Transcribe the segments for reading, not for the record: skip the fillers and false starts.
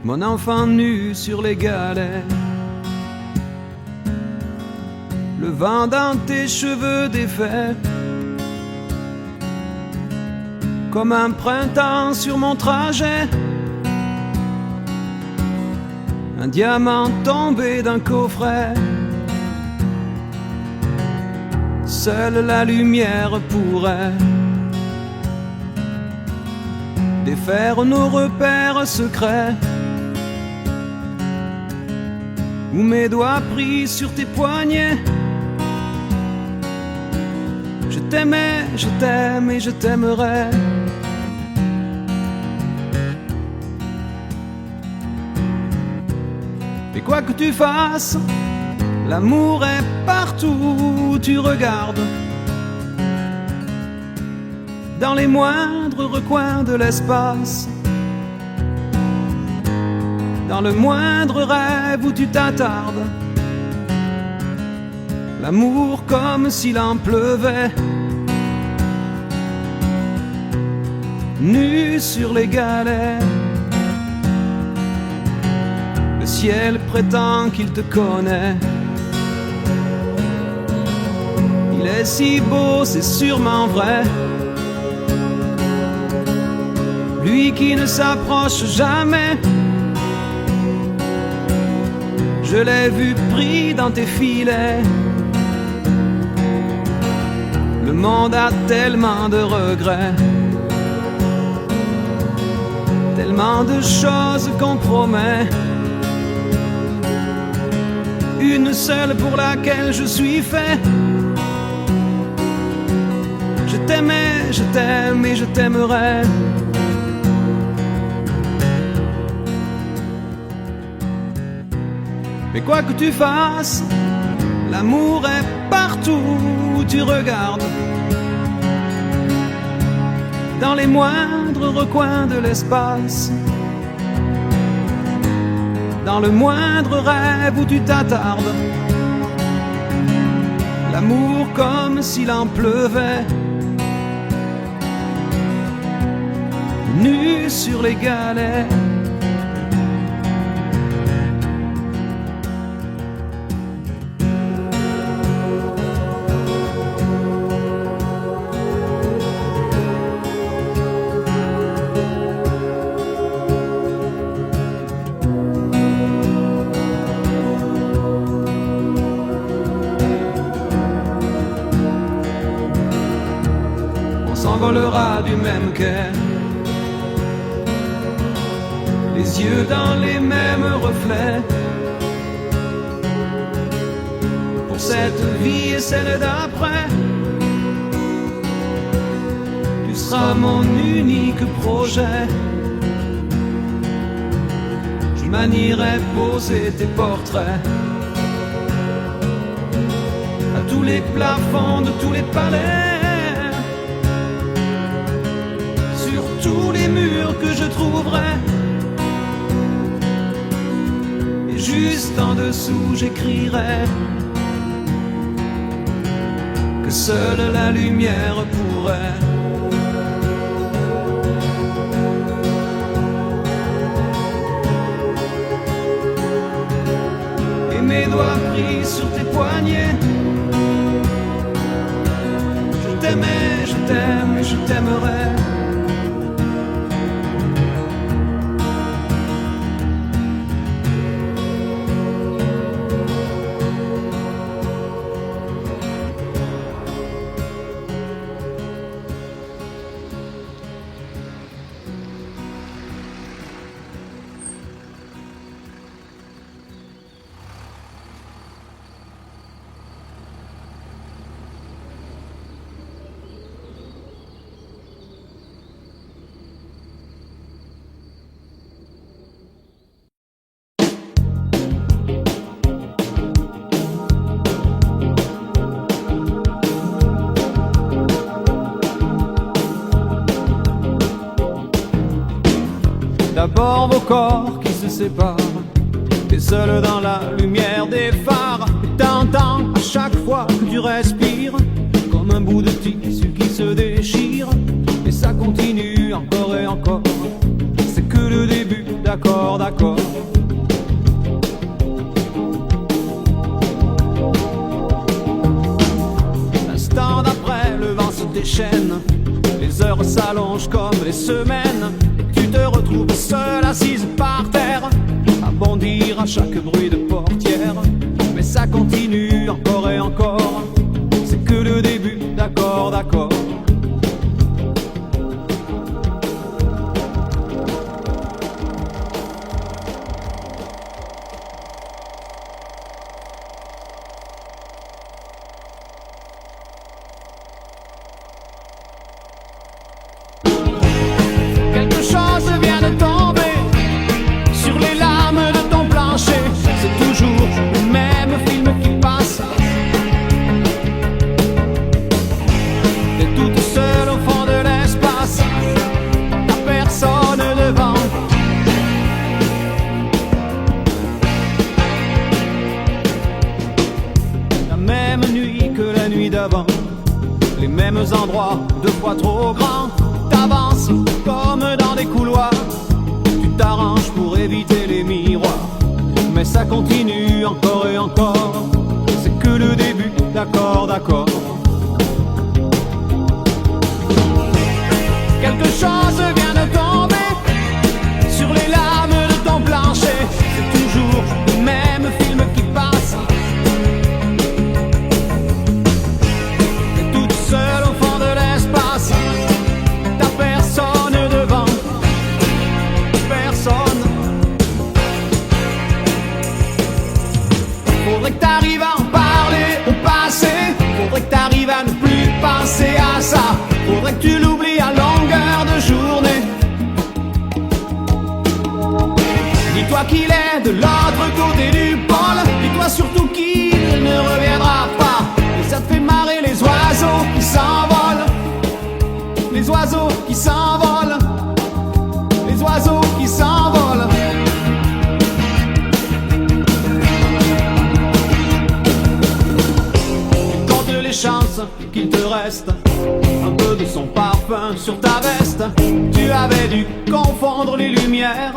mon enfant nu sur les galets. Le vent dans tes cheveux défaits, comme un printemps sur mon trajet. Un diamant tombé d'un coffret. Seule la lumière pourrait défaire nos repères secrets. Où mes doigts pris sur tes poignets. Je t'aimais, je t'aime et je t'aimerai. Et quoi que tu fasses, l'amour est partout où tu regardes. Dans les moindres recoins de l'espace. Dans le moindre rêve où tu t'attardes. L'amour comme s'il en pleuvait. Nu sur les galets. Le ciel prétend qu'il te connaît. Il est si beau, c'est sûrement vrai. Lui qui ne s'approche jamais. Je l'ai vu pris dans tes filets. Le monde a tellement de regrets, tellement de choses qu'on promet. Une seule pour laquelle je suis fait. Je t'aimais, je t'aime et je t'aimerai. Mais quoi que tu fasses, l'amour est partout où tu regardes. Dans les moindres recoins de l'espace. Dans le moindre rêve où tu t'attardes. L'amour comme s'il en pleuvait. Nu sur les galets. S'envolera du même quai, les yeux dans les mêmes reflets. Pour cette vie et celle d'après, tu seras mon unique projet. Je manierai poser tes portraits à tous les plafonds de tous les palais. Tous les murs que je trouverai. Et juste en dessous j'écrirai que seule la lumière pourrait et mes doigts pris sur tes poignets. Je t'aimais, je t'aime et je t'aimerai. D'abord vos corps qui se séparent, t'es seul dans la lumière des phares. Et t'entends à chaque fois que tu respires comme un bout de tissu qui se déchire. Et ça continue encore et encore. C'est que le début d'un d'accord, d'accord. L'instant d'après, le vent se déchaîne, les heures s'allongent comme les semaines, et tu te retrouves seule assise par terre, à bondir à chaque bruit de portière. Mais ça continue encore et encore, c'est que le début, d'accord, d'accord. Quelque chose vient de tomber sur les lames de ton plancher. C'est toujours le même film qui passe. T'es toute seule au fond de l'espace, t'as personne devant. La même nuit que la nuit d'avant, les mêmes endroits, deux fois trop grands. T'avances comme dans des couloirs, tu t'arranges pour éviter les miroirs. Mais ça continue encore et encore, c'est que le début, d'accord, d'accord. Quelque chose vient de tomber sur les lames de ton plancher. C'est toujours le même film qui passe. T'es toute seule au fond de l'espace, t'as personne devant, personne. Faudrait que t'arrives à en parler au passé, faudrait que t'arrives à ne plus penser à ça, faudrait que tu l'oublies à longueur de journée. Dis-toi qu'il est de l'autre côté du pôle, dis-toi surtout qu'il ne reviendra pas. Et ça te fait marrer les oiseaux qui s'envolent, les oiseaux qui s'envolent, les oiseaux qui s'envolent. Tu comptes les chances qu'il te reste un peu de son parfum sur ta veste. Tu avais dû confondre les lumières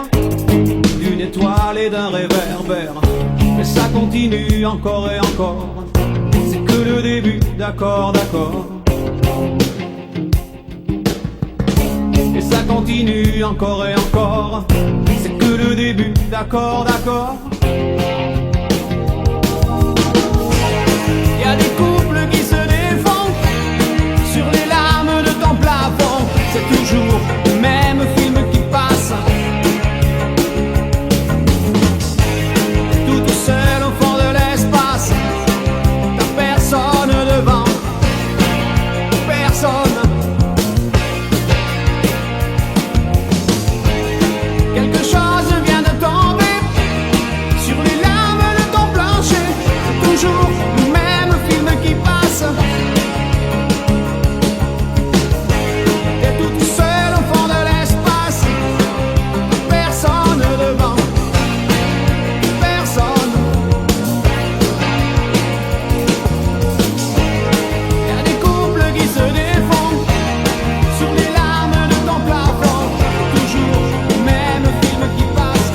d'une étoile et d'un réverbère. Mais ça continue encore et encore, c'est que le début, d'accord, d'accord. Et ça continue encore et encore, c'est que le début, d'accord, d'accord. Y a des couples qui se défendent sur les lames de ton plafond. C'est toujours le même film qui passe. Toute seule au fond de l'espace, t'as personne devant, personne. Quelque chose vient de tomber sur les lames de ton plancher. C'est toujours le même film qui passe. T'es toute seule au fond de l'espace, personne devant, personne. Y a des couples qui se défendent sur les lames de ton plafond. Toujours le même film qui passe,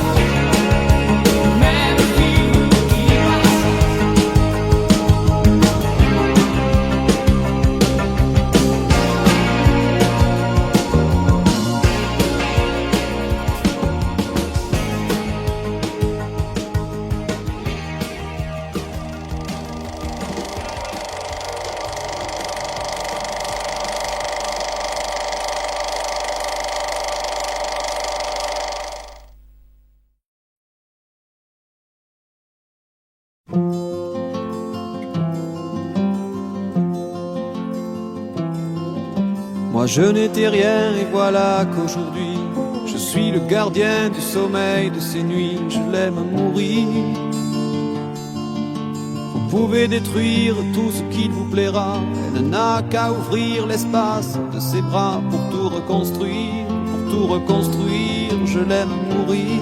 le même film qui passe. Moi je n'étais rien et voilà qu'aujourd'hui je suis le gardien du sommeil de ces nuits. Je l'aime à mourir. Vous pouvez détruire tout ce qu'il vous plaira, elle n'a qu'à ouvrir l'espace de ses bras pour tout reconstruire, pour tout reconstruire. Je l'aime à mourir.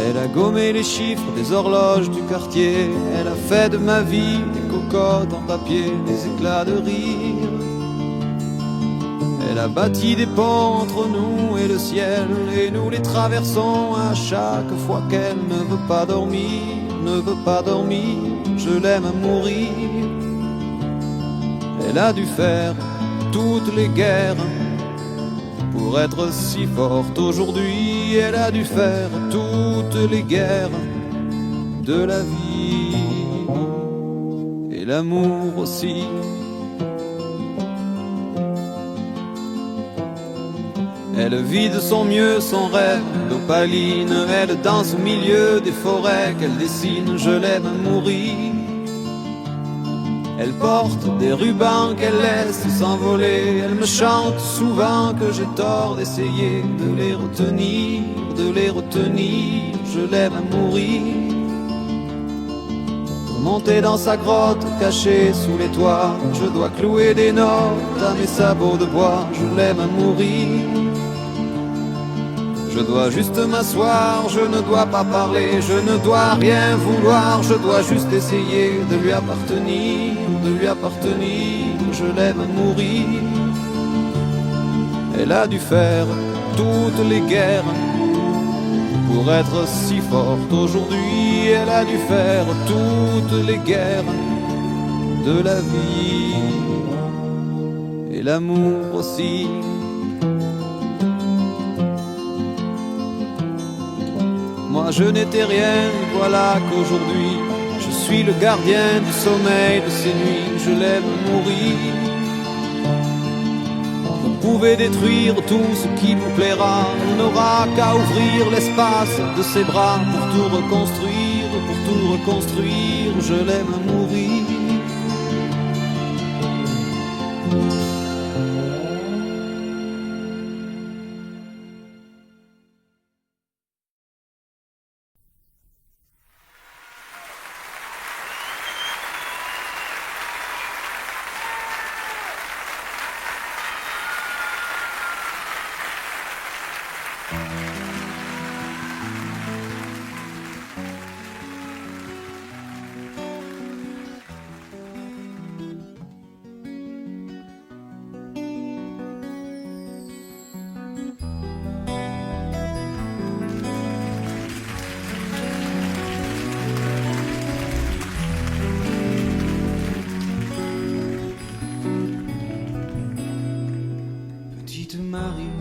Elle a gommé les chiffres des horloges du quartier, elle a fait de ma vie des cocottes en papier, des éclats de rire. Elle a bâti des ponts entre nous et le ciel, et nous les traversons à chaque fois qu'elle ne veut pas dormir, ne veut pas dormir. Je l'aime à mourir. Elle a dû faire toutes les guerres pour être si forte aujourd'hui. Elle a dû faire toutes les guerres de la vie et l'amour aussi. Elle vit de son mieux son rêve d'opaline. Elle danse au milieu des forêts qu'elle dessine. Je l'aime à mourir. Elle porte des rubans qu'elle laisse s'envoler. Elle me chante souvent que j'ai tort d'essayer de les retenir, de les retenir. Je l'aime à mourir. Pour monter dans sa grotte cachée sous les toits, je dois clouer des notes à mes sabots de bois. Je l'aime à mourir. Je dois juste m'asseoir, je ne dois pas parler, je ne dois rien vouloir, je dois juste essayer de lui appartenir, de lui appartenir. Je l'aime à mourir. Elle a dû faire toutes les guerres pour être si forte aujourd'hui. Elle a dû faire toutes les guerres de la vie et l'amour aussi. Moi je n'étais rien, voilà qu'aujourd'hui je suis le gardien du sommeil de ces nuits. Je l'aime mourir. Vous pouvez détruire tout ce qui vous plaira, on n'aura qu'à ouvrir l'espace de ses bras pour tout reconstruire, pour tout reconstruire. Je l'aime mourir.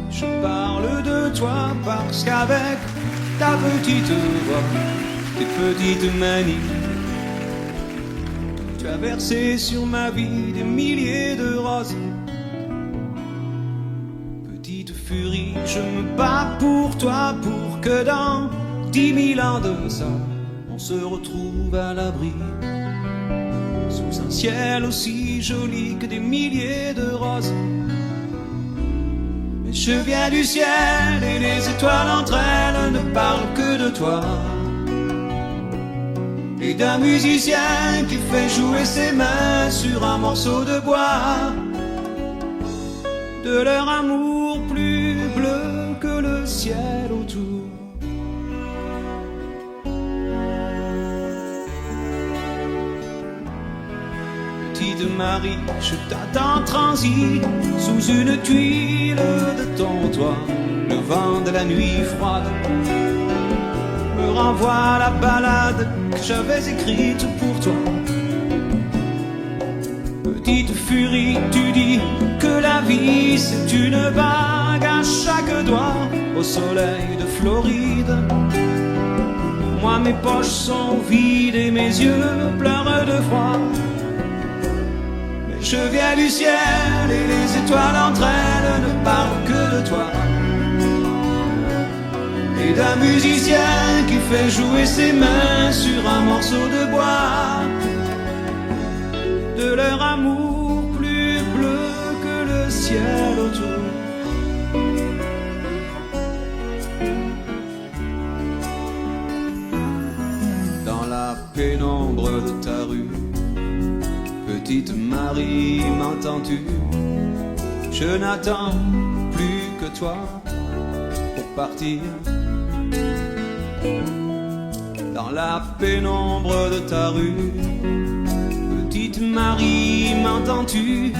Je parle de toi parce qu'avec ta petite voix, tes petites manies, tu as versé sur ma vie des milliers de roses. Petite furie, je me bats pour toi, pour que dans 10 000 ans de ça, on se retrouve à l'abri, sous un ciel aussi joli que des milliers de roses. Je viens du ciel et les étoiles entre elles ne parlent que de toi, et d'un musicien qui fait jouer ses mains sur un morceau de bois, de leur amour plus bleu que le ciel autour. Petite Marie, je t'attends transi sous une tuile de ton toit. Le vent de la nuit froide me renvoie la ballade que j'avais écrite pour toi. Petite furie, tu dis que la vie c'est une bague à chaque doigt au soleil de Floride. Moi mes poches sont vides et mes yeux pleurent de froid. Je viens du ciel et les étoiles entre elles ne parlent que de toi, et d'un musicien qui fait jouer ses mains sur un morceau de bois, de leur amour plus bleu que le ciel autour. Dans la pénombre de ta rue, petite Marie, m'entends-tu? Je n'attends plus que toi pour partir. Dans la pénombre de ta rue, petite Marie, m'entends-tu?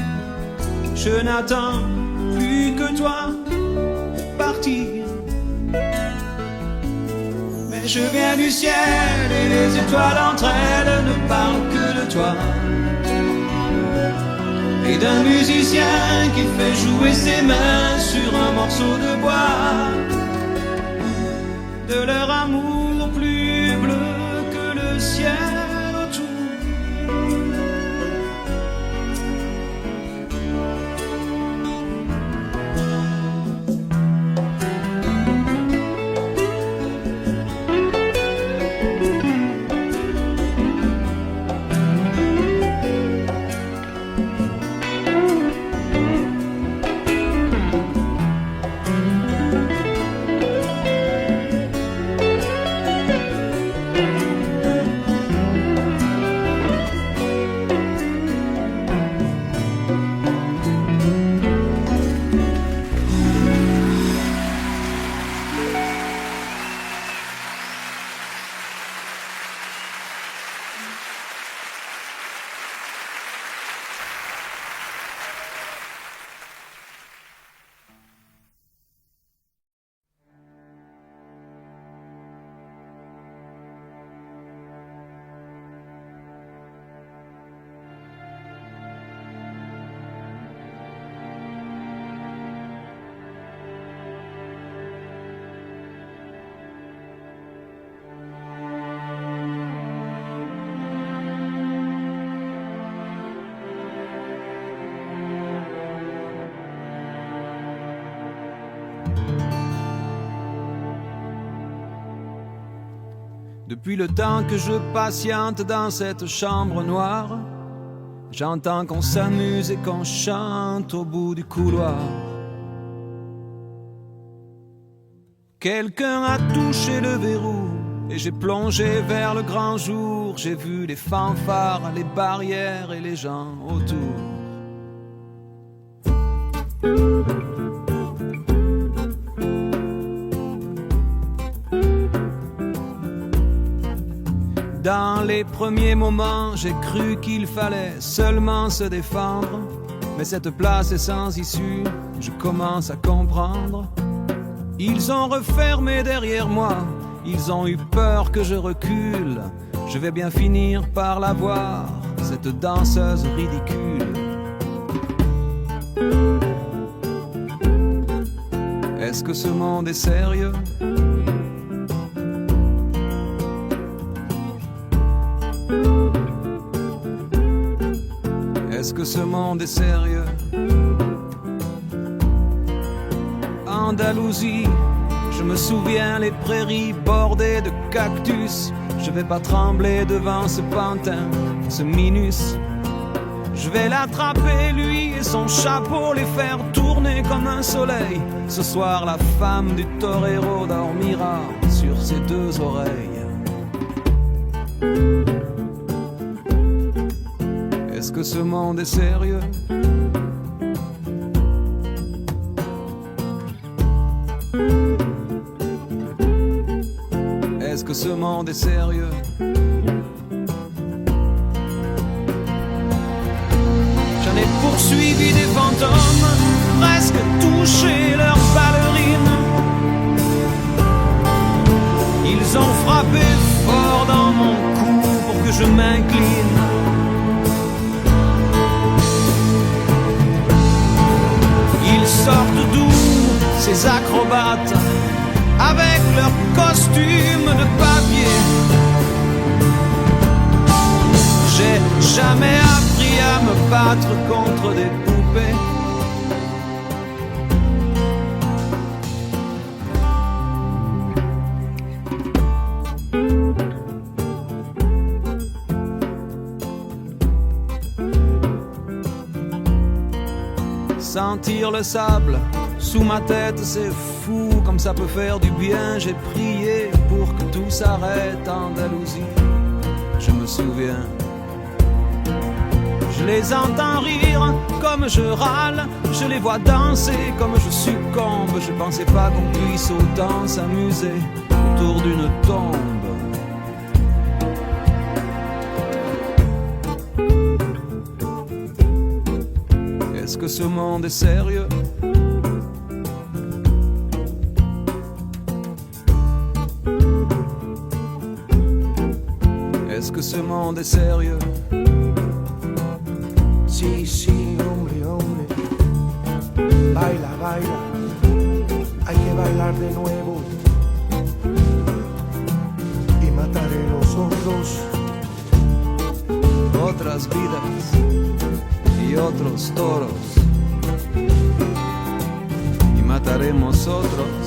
Je n'attends plus vu que toi partir. Mais je viens du ciel et les étoiles entre elles ne parlent que de toi. Et d'un musicien qui fait jouer ses mains sur un morceau de bois. De leur amour plus bleu que le ciel autour. Depuis le temps que je patiente dans cette chambre noire, j'entends qu'on s'amuse et qu'on chante au bout du couloir. Quelqu'un a touché le verrou et j'ai plongé vers le grand jour. J'ai vu les fanfares, les barrières et les gens autour. Dans les premiers moments, j'ai cru qu'il fallait seulement se défendre. Mais cette place est sans issue, je commence à comprendre. Ils ont refermé derrière moi, ils ont eu peur que je recule. Je vais bien finir par la voir, cette danseuse ridicule. Est-ce que ce monde est sérieux ? Est-ce que ce monde est sérieux? Andalousie, je me souviens les prairies bordées de cactus. Je vais pas trembler devant ce pantin, ce minus. Je vais l'attraper lui et son chapeau, les faire tourner comme un soleil. Ce soir la femme du torero dormira sur ses deux oreilles. Est-ce que ce monde est sérieux? Est-ce que ce monde est sérieux? J'en ai poursuivi des fantômes, presque touché leurs ballerines. Ils ont frappé fort dans mon cou pour que je m'incline. Ils sortent d'où ces acrobates avec leurs costumes de papier? J'ai jamais appris à me battre contre des poupées. Sentir le sable sous ma tête, c'est fou comme ça peut faire du bien. J'ai prié pour que tout s'arrête, Andalousie, je me souviens. Je les entends rire comme je râle, je les vois danser comme je succombe. Je pensais pas qu'on puisse autant s'amuser autour d'une tombe. Est-ce que ce monde est sérieux? ce monde est sérieux. Sí, sí, hombre, hombre. Baila, baila. Hay que bailar de nuevo. Y mataré los otros. Otras vidas y otros toros. Y mataremos otros.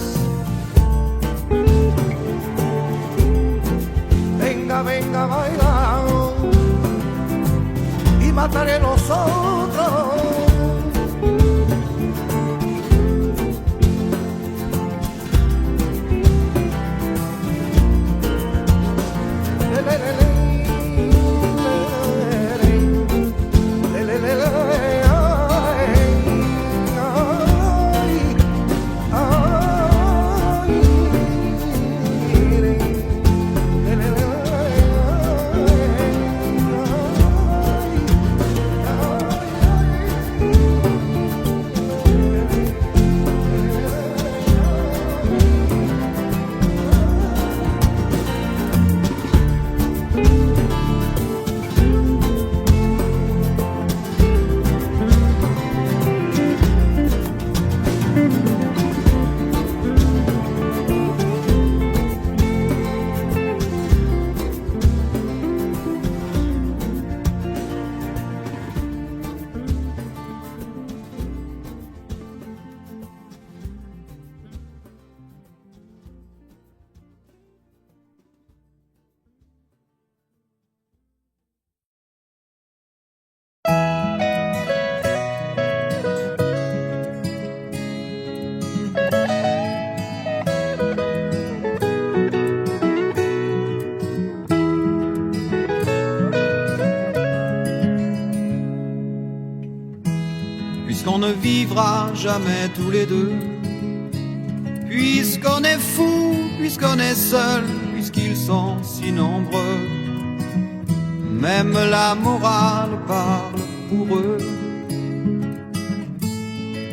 Venga, venga, baila. Y mataré los otros. Puisqu'on ne vivra jamais tous les deux, puisqu'on est fou, puisqu'on est seul, puisqu'ils sont si nombreux, même la morale parle pour eux.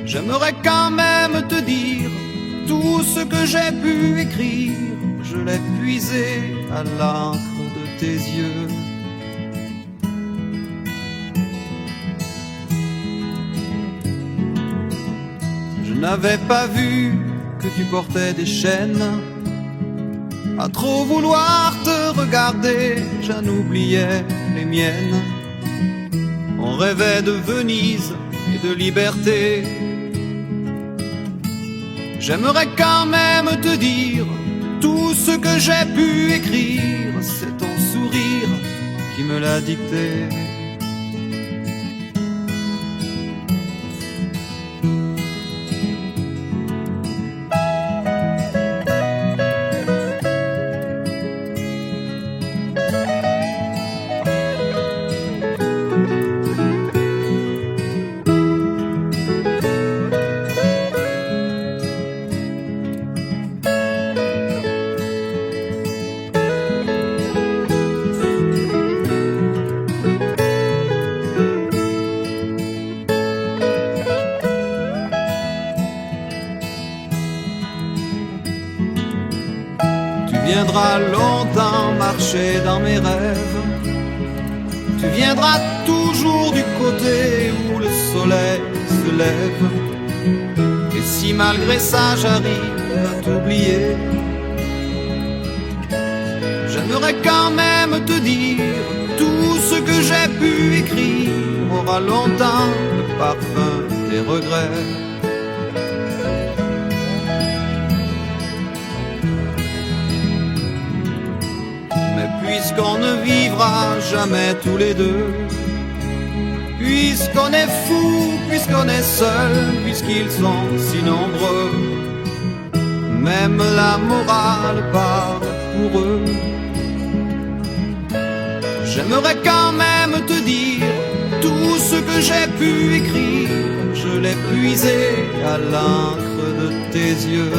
J'aimerais quand même te dire tout ce que j'ai pu écrire, je l'ai puisé à l'encre de tes yeux. Je n'avais pas vu que tu portais des chaînes. À trop vouloir te regarder, j'en oubliais les miennes. On rêvait de Venise et de liberté. J'aimerais quand même te dire tout ce que j'ai pu écrire, c'est ton sourire qui me l'a dicté. Tu viendras longtemps marcher dans mes rêves. Tu viendras toujours du côté où le soleil se lève. Et si malgré ça j'arrive à t'oublier, j'aimerais quand même te dire tout ce que j'ai pu écrire aura longtemps le parfum des regrets. Puisqu'on ne vivra jamais tous les deux, puisqu'on est fou, puisqu'on est seul, puisqu'ils sont si nombreux, même la morale parle pour eux. J'aimerais quand même te dire tout ce que j'ai pu écrire, je l'ai puisé à l'encre de tes yeux.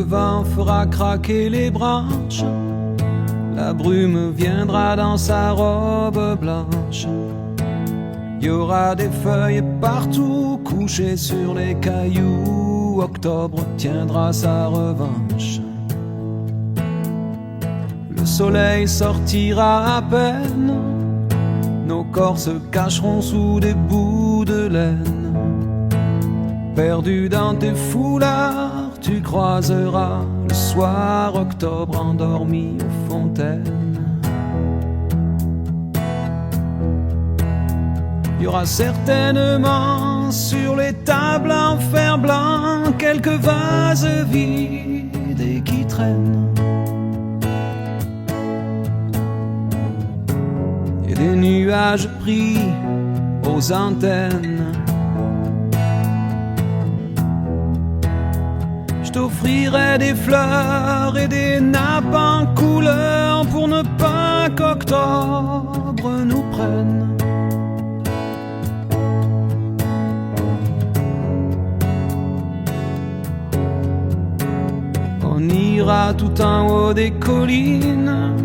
vent fera craquer les branches, la brume viendra dans sa robe blanche. Il y aura des feuilles partout couchées sur les cailloux. Octobre tiendra sa revanche. Le soleil sortira à peine, nos corps se cacheront sous des bouts de laine. Perdu dans tes foulards, tu croiseras le soir octobre endormi aux fontaines. Il y aura certainement sur les tables en fer blanc quelques vases vides et qui traînent. Et des nuages pris aux antennes. Je t'offrirai des fleurs et des nappes en couleur pour ne pas qu'octobre nous prenne. On ira tout en haut des collines,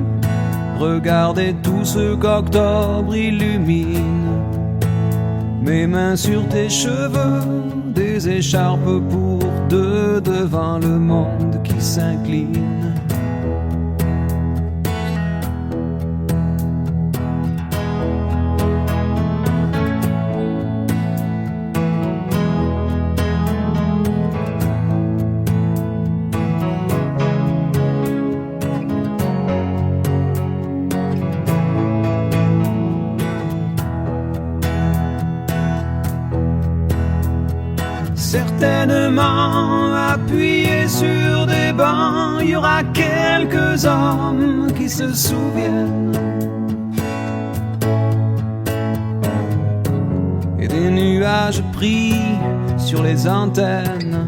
regarder tout ce qu'octobre illumine. Mes mains sur tes cheveux, des écharpes pour deux devant le monde qui s'incline. Certainement appuyés sur des bancs, il y aura quelques hommes qui se souviennent. Et des nuages pris sur les antennes.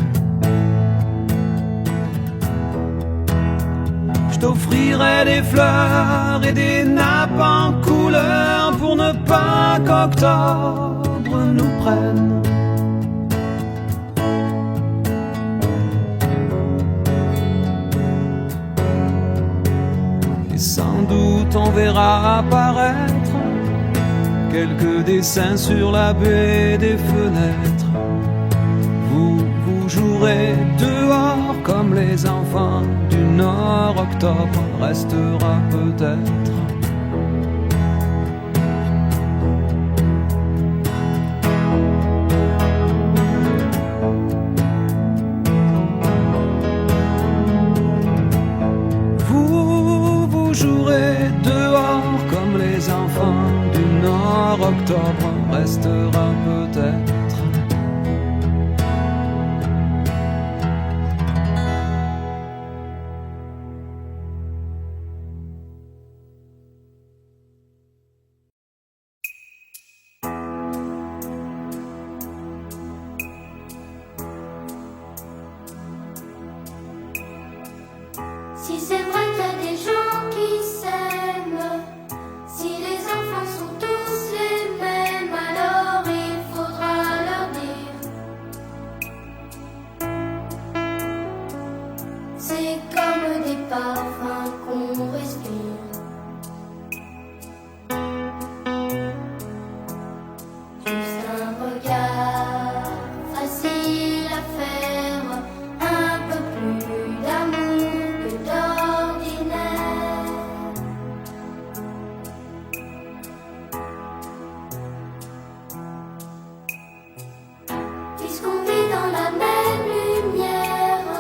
Je t'offrirai des fleurs et des nappes en couleur pour ne pas qu'octobre nous prenne. Et sans doute on verra apparaître quelques dessins sur la baie des fenêtres. Vous jouerez dehors comme les enfants du Nord. Octobre restera peut-être. Vous jouerez dehors comme les enfants du Nord. Octobre restera peut-être. Si c'est vrai qu'il y a des gens qui s'aiment, si les enfants sont tous les mêmes, alors il faudra leur dire. C'est comme des parfums qu'on respire. Juste un regard facile à faire, un peu plus d'amour que d'ordinaire. Puisqu'on vit dans la même lumière,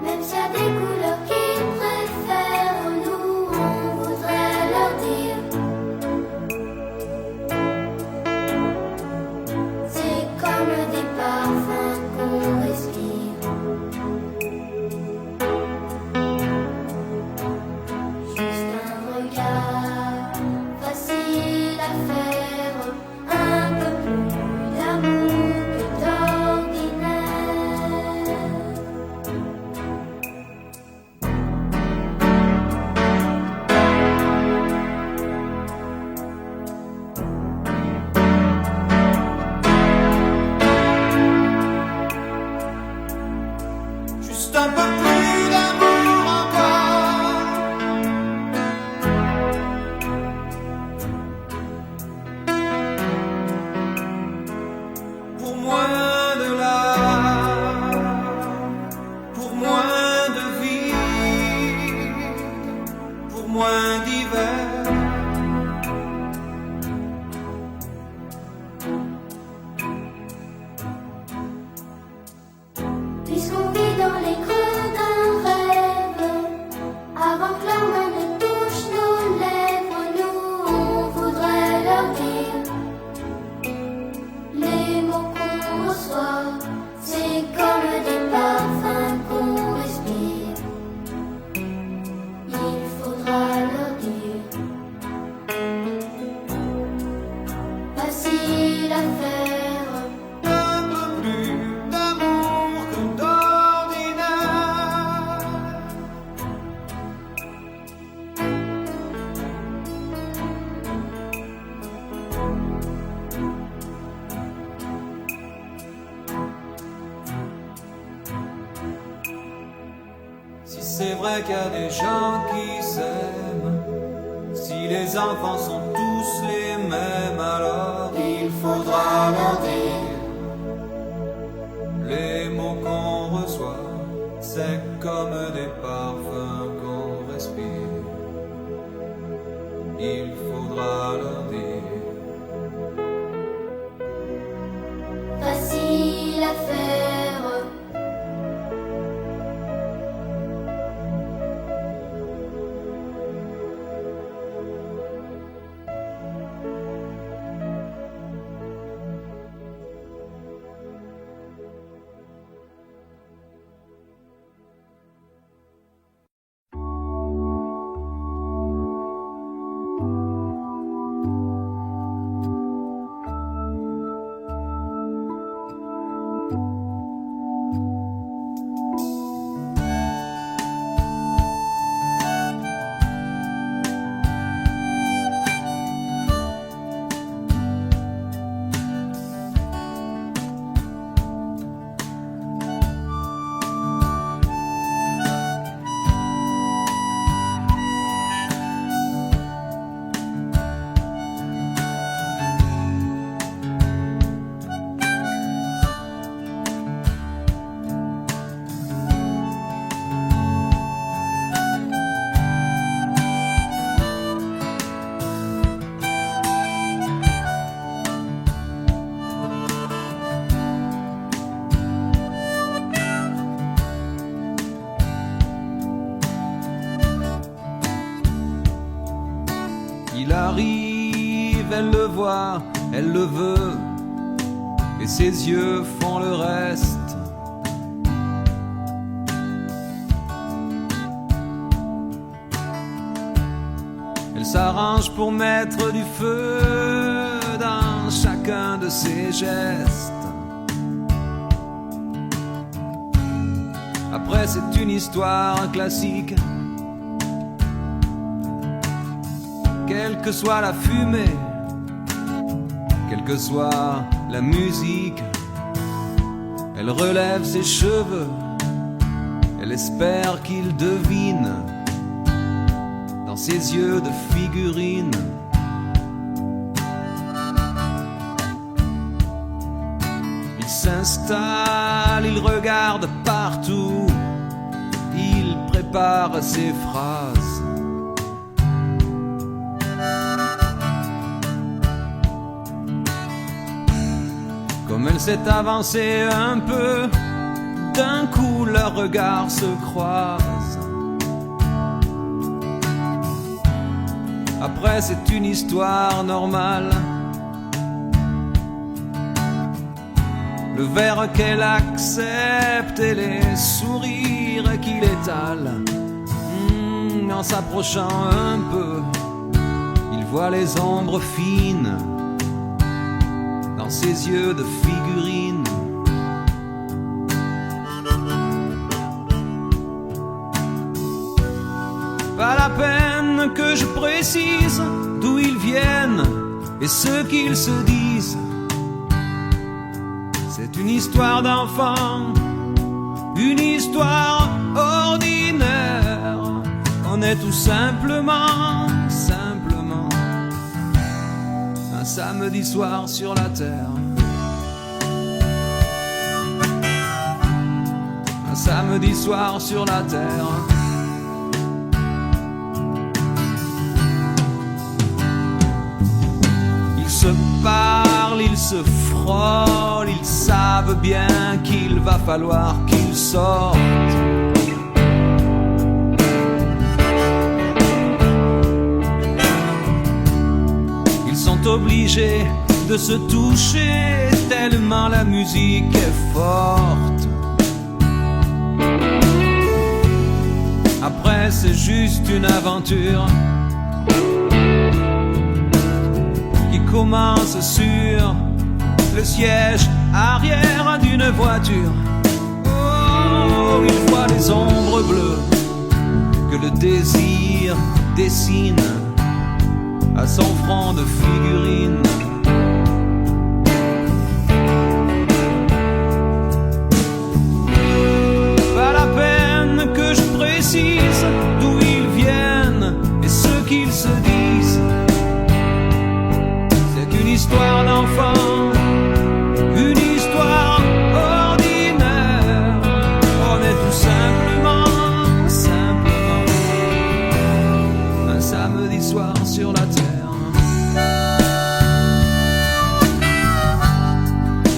même s'il y a des couleurs qu'ils préfèrent. vrai qu'il y a des gens qui s'aiment. Si les enfants sont tous les mêmes, alors il faudra leur dire les mots qu'on reçoit, c'est comme des parfums qu'on respire. Il faudra leur dire facile à faire. Il arrive, elle le voit, elle le veut, et ses yeux font le reste. Elle s'arrange pour mettre du feu dans chacun de ses gestes. Après, c'est une histoire classique. Quelle que soit la fumée, quelle que soit la musique, elle relève ses cheveux, elle espère qu'il devine dans ses yeux de figurine. Il s'installe, il regarde partout, il prépare ses phrases. Comme elle s'est avancée un peu, d'un coup leurs regards se croisent. Après c'est une histoire normale. Le verre qu'elle accepte et les sourires qu'il étale. En s'approchant un peu, il voit les ombres fines dans ses yeux de figurine. Pas la peine que je précise d'où ils viennent et ce qu'ils se disent. C'est une histoire d'enfant, une histoire ordinaire. On est tout simplement un samedi soir sur la terre. Un samedi soir sur la terre. Ils se parlent, ils se frôlent, ils savent bien qu'il va falloir qu'ils sortent. Obligés de se toucher tellement la musique est forte. Après c'est juste une aventure qui commence sur le siège arrière d'une voiture. Oh, il voit les ombres bleues que le désir dessine à son front de figurine. Pas la peine que je précise disent d'où ils viennent et ce qu'ils se disent. C'est une histoire d'enfant, une histoire ordinaire. On est tout simplement un samedi soir sur la terre.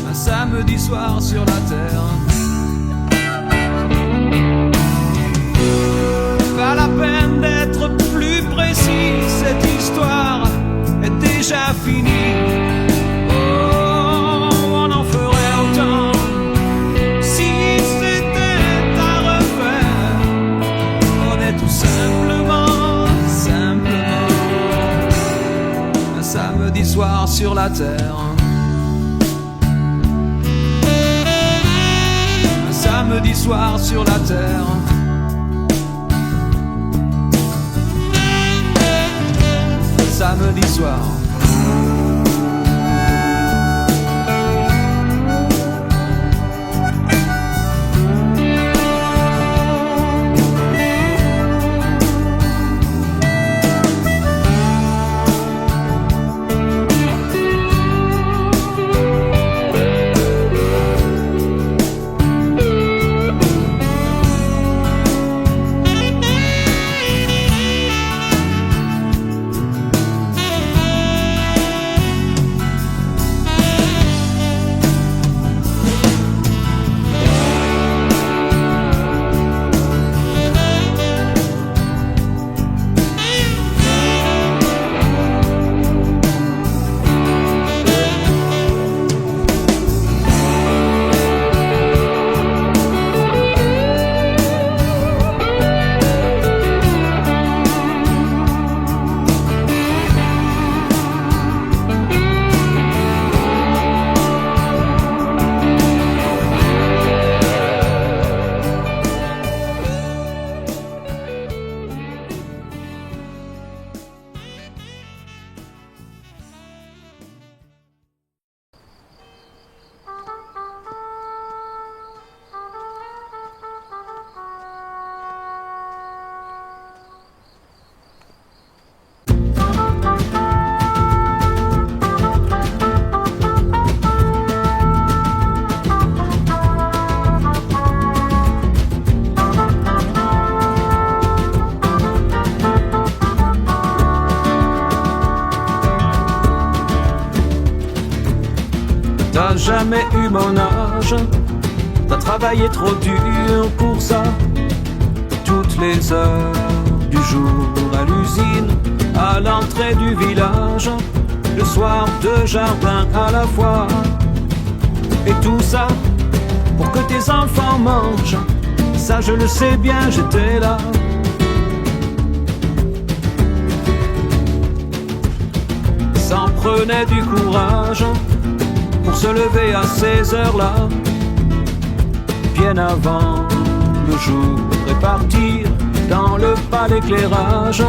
Un samedi soir sur la terre. Pas la peine d'être plus précis, cette histoire est déjà finie. Oh, on en ferait autant si c'était à refaire. On est tout simplement un samedi soir sur la terre. Un samedi soir sur la terre. Samedi soir. T'as jamais eu mon âge, t'as travaillé trop dur pour ça. Toutes les heures du jour à l'usine, à l'entrée du village, le soir deux jardins à la fois. Et tout ça pour que tes enfants mangent, ça je le sais bien, j'étais là. Ça en prenait du courage pour se lever à ces heures-là, bien avant le jour, et partir dans le pas d'éclairage,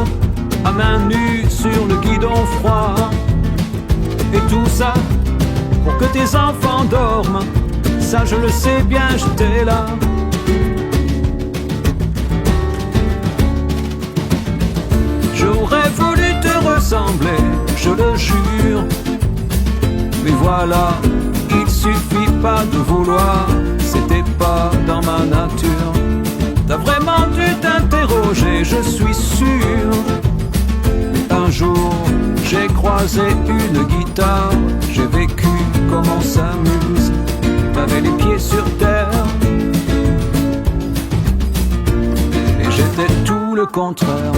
à main nue sur le guidon froid. Et tout ça pour que tes enfants dorment, ça je le sais bien, j'étais là. J'aurais voulu te ressembler, je le jure, mais voilà, il suffit pas de vouloir, c'était pas dans ma nature. T'as vraiment dû t'interroger, je suis sûr. Un jour, j'ai croisé une guitare, j'ai vécu comme on s'amuse. T'avais les pieds sur terre, et j'étais tout le contraire.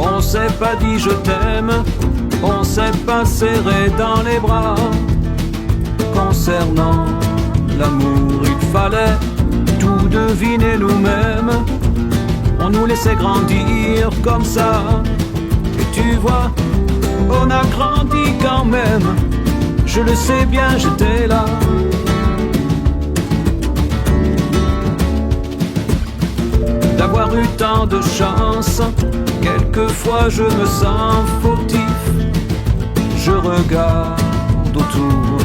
On s'est pas dit je t'aime, on s'est pas serré dans les bras. Concernant l'amour, il fallait tout deviner nous-mêmes. On nous laissait grandir comme ça. Et tu vois, on a grandi quand même. Je le sais bien, j'étais là. avoir eu tant de chance. Quelquefois je me sens fautif. Je regarde autour.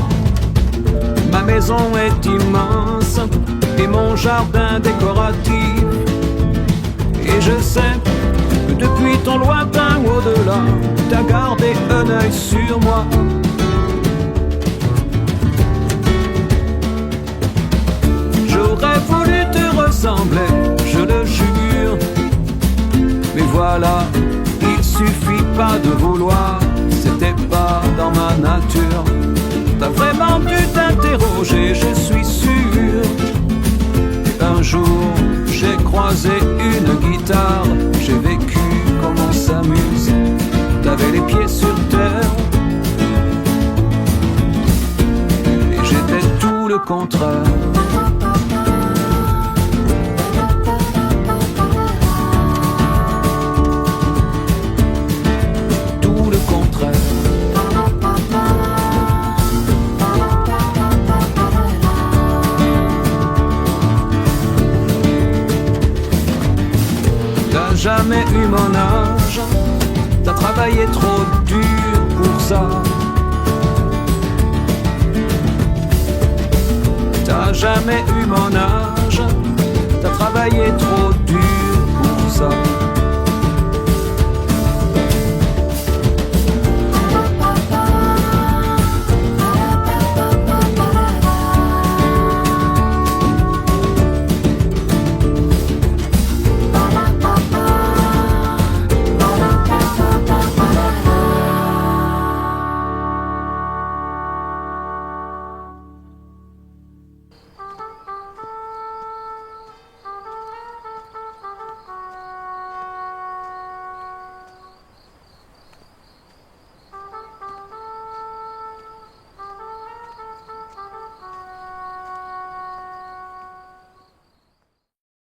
Ma maison est immense et mon jardin décoratif. Et je sais que depuis ton lointain au-delà, t'as gardé un œil sur moi. J'aurais voulu te ressembler, je le jure. Mais voilà, il suffit pas de vouloir, c'était pas dans ma nature. T'as vraiment dû t'interroger, je suis sûr. Un jour, j'ai croisé une guitare, j'ai vécu comme on s'amuse. T'avais les pieds sur terre et j'étais tout le contraire. Jamais eu mon âge, t'as travaillé trop dur pour ça. T'as jamais eu mon âge.